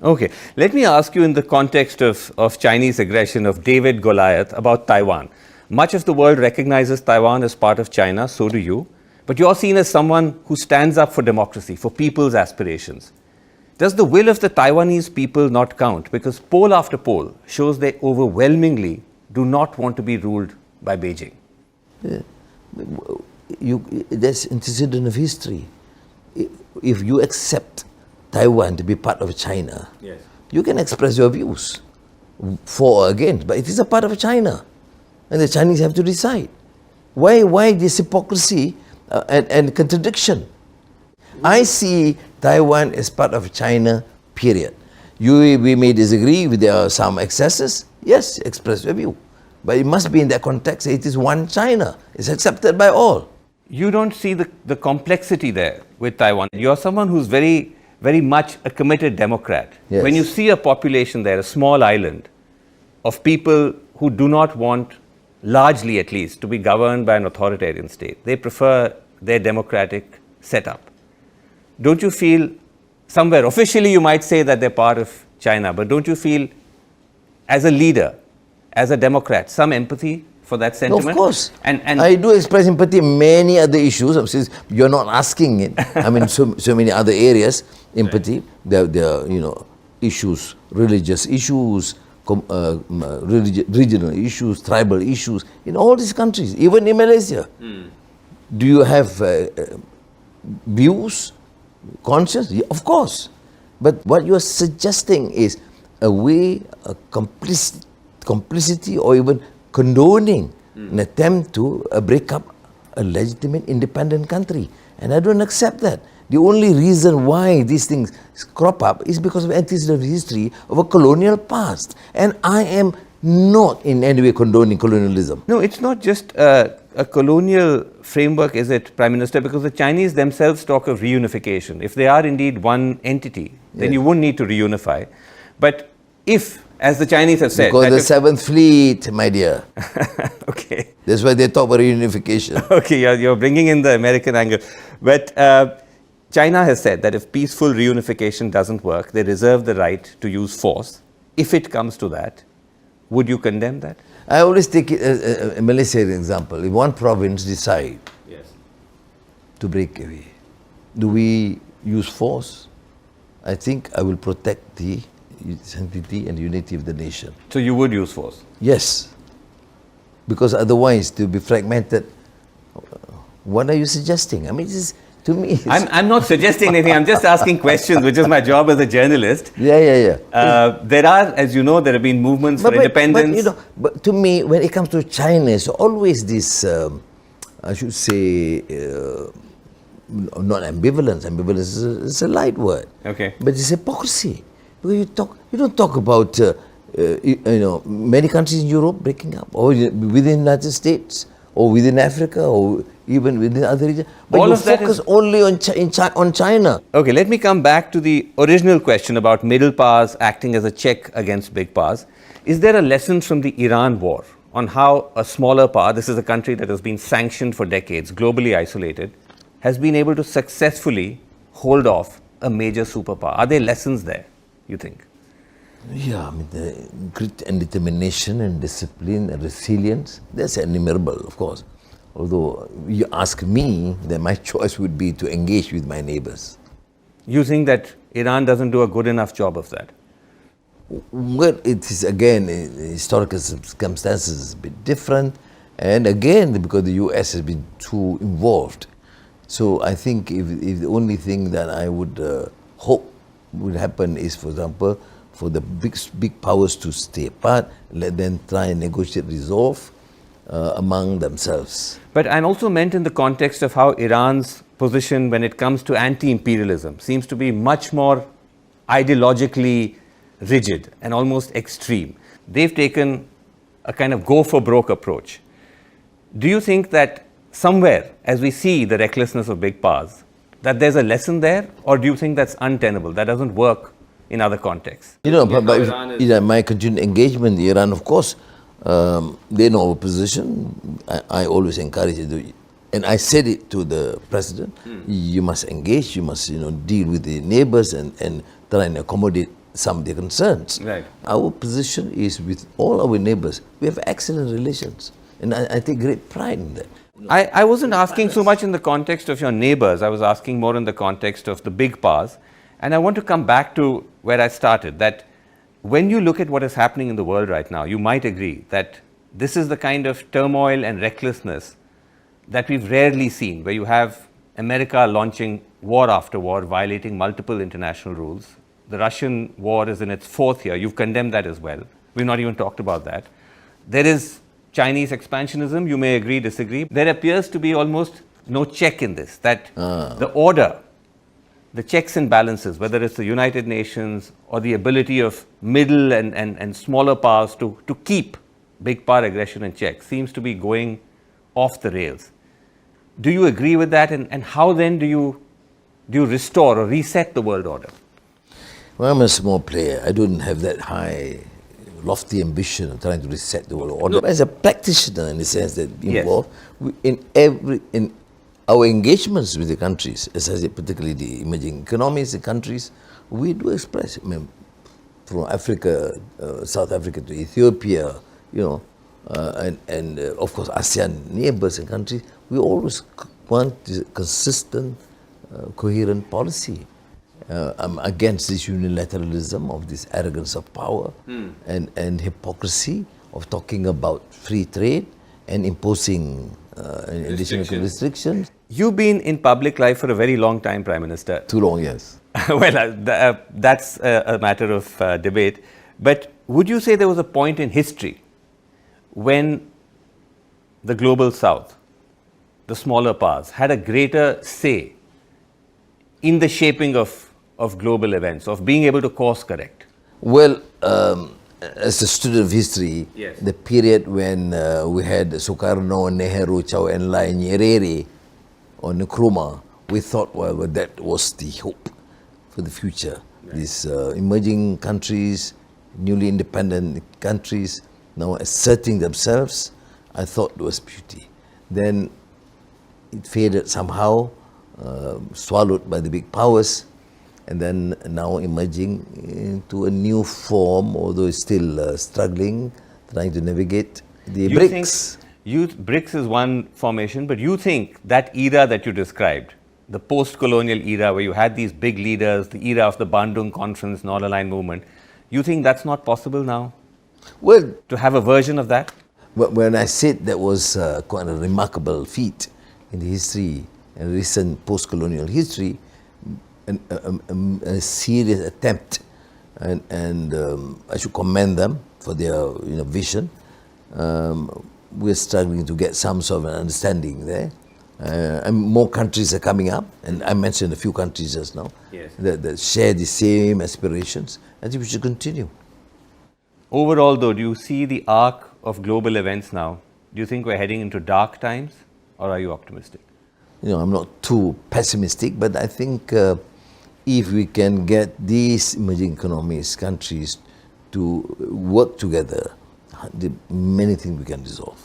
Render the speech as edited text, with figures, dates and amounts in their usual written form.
Okay, let me ask you in the context of Chinese aggression of David Goliath about Taiwan. Much of the world recognizes Taiwan as part of China, so do you. But you're seen as someone who stands up for democracy, for people's aspirations. Does the will of the Taiwanese people not count? Because poll after poll shows they overwhelmingly do not want to be ruled by Beijing. Yeah. That's antecedent of history. If you accept Taiwan to be part of China, yes, you can express your views for or against, but it is a part of China, and the Chinese have to decide. Why this hypocrisy and contradiction? I see Taiwan as part of China, period. We may disagree with some excesses, yes, express your view. But it must be in that context, it is one China. It's accepted by all. You don't see the complexity there with Taiwan. You're someone who's very, very much a committed Democrat. Yes. When you see a population there, a small island of people who do not want, largely at least, to be governed by an authoritarian state, they prefer their democratic setup. Don't you feel somewhere, officially you might say that they're part of China, but don't you feel as a leader, as a Democrat, some empathy for that sentiment? No, of course. And I do express empathy in many other issues. Since you're not asking it, I mean, so many other areas, empathy. Right. There are, issues, religious issues, regional issues, tribal issues, in all these countries, even in Malaysia. Do you have views, conscience? Yeah, of course. But what you're suggesting is a way, a complicity or even condoning an attempt to break up a legitimate independent country. And I don't accept that. The only reason why these things crop up is because of antecedent history of a colonial past. And I am not in any way condoning colonialism. No, it's not just a colonial framework, is it, Prime Minister? Because the Chinese themselves talk of reunification. If they are indeed one entity, then you wouldn't need to reunify. But if, as the Chinese have said... Because the Seventh Fleet, my dear. Okay. That's why they talk about reunification. Okay, you're bringing in the American angle. But China has said that if peaceful reunification doesn't work, they reserve the right to use force. If it comes to that, would you condemn that? I always take it as a Malaysian example. If one province decide to break away, do we use force? I think I will protect the sanctity and unity of the nation. So you would use force? Yes. Because otherwise, to be fragmented, what are you suggesting? I mean, to me... I'm not suggesting anything. I'm just asking questions, which is my job as a journalist. Yeah. There are, as you know, there have been movements for independence. But to me, when it comes to China, it's always this, I should say, not ambivalence. Ambivalence is a light word. Okay. But it's hypocrisy. Because you don't talk about, many countries in Europe breaking up, or within the United States, or within Africa, or even within other regions. But all you of that focus only on China. Okay, let me come back to the original question about middle powers acting as a check against big powers. Is there a lesson from the Iran war on how a smaller power, this is a country that has been sanctioned for decades, globally isolated, has been able to successfully hold off a major superpower? Are there lessons there, you think? Yeah, I mean, the grit and determination and discipline and resilience, that's innumerable, of course. Although you ask me, then my choice would be to engage with my neighbors. You think that Iran doesn't do a good enough job of that? Well, it is again, historical circumstances is a bit different. And again, because the US has been too involved. So I think if the only thing that I would hope would happen is, for example, for the big powers to stay apart, let them try and negotiate, resolve among themselves. But I'm also meant in the context of how Iran's position when it comes to anti-imperialism seems to be much more ideologically rigid and almost extreme. They've taken a kind of go-for-broke approach. Do you think that somewhere, as we see the recklessness of big powers, that there's a lesson there, or do you think that's untenable, that doesn't work in other contexts? But my continued engagement in Iran, of course, they know our position. I always encourage it. And I said it to the president, you must engage, you must deal with the neighbors and try and accommodate some of their concerns. Right. Our position is with all our neighbors, we have excellent relations. And I take great pride in that. I wasn't asking so much in the context of your neighbors. I was asking more in the context of the big powers. And I want to come back to where I started, that when you look at what is happening in the world right now, you might agree that this is the kind of turmoil and recklessness that we've rarely seen, where you have America launching war after war, violating multiple international rules. The Russian war is in its fourth year. You've condemned that as well. We've not even talked about that. There is Chinese expansionism. You may agree, disagree. There appears to be almost no check in this, that the order, the checks and balances, whether it's the United Nations or the ability of middle and smaller powers to keep big power aggression in check, seems to be going off the rails. Do you agree with that? And how then do you restore or reset the world order? Well, I'm a small player. I don't have that high, lofty ambition of trying to reset the world order. As a practitioner, in the sense that involved in our engagements with the countries, as I said, particularly the emerging economies, the countries, we do express. I mean, from Africa, South Africa to Ethiopia, and of course ASEAN neighbors and countries, we always want this consistent, coherent policy. I'm against this unilateralism of this arrogance of power and hypocrisy of talking about free trade and imposing additional restrictions. You've been in public life for a very long time, Prime Minister. Too long, yes. Well, that's a matter of debate. But would you say there was a point in history when the global south, the smaller powers, had a greater say in the shaping of global events, of being able to course correct? Well, as a student of history, Yes. the period when we had Sukarno, Nehru, Chao En-lai, Nyerere, or Nkrumah, we thought, well, that was the hope for the future. Right. These emerging countries, newly independent countries, now asserting themselves, I thought it was beauty. Then it faded somehow, swallowed by the big powers, and then now emerging into a new form, although it's still struggling, trying to navigate the BRICS. BRICS is one formation, but you think that era that you described, the post-colonial era where you had these big leaders, the era of the Bandung Conference, non-aligned movement, you think that's not possible now? Well, to have a version of that? When I said that was quite a remarkable feat in the history, in recent post-colonial history, a serious attempt, and I should commend them for their vision. We're struggling to get some sort of an understanding there. And more countries are coming up, and I mentioned a few countries just now, yes, that share the same aspirations. I think we should continue. Overall, though, do you see the arc of global events now? Do you think we're heading into dark times, or are you optimistic? I'm not too pessimistic, but I think if we can get these emerging economies, countries to work together, many things we can resolve.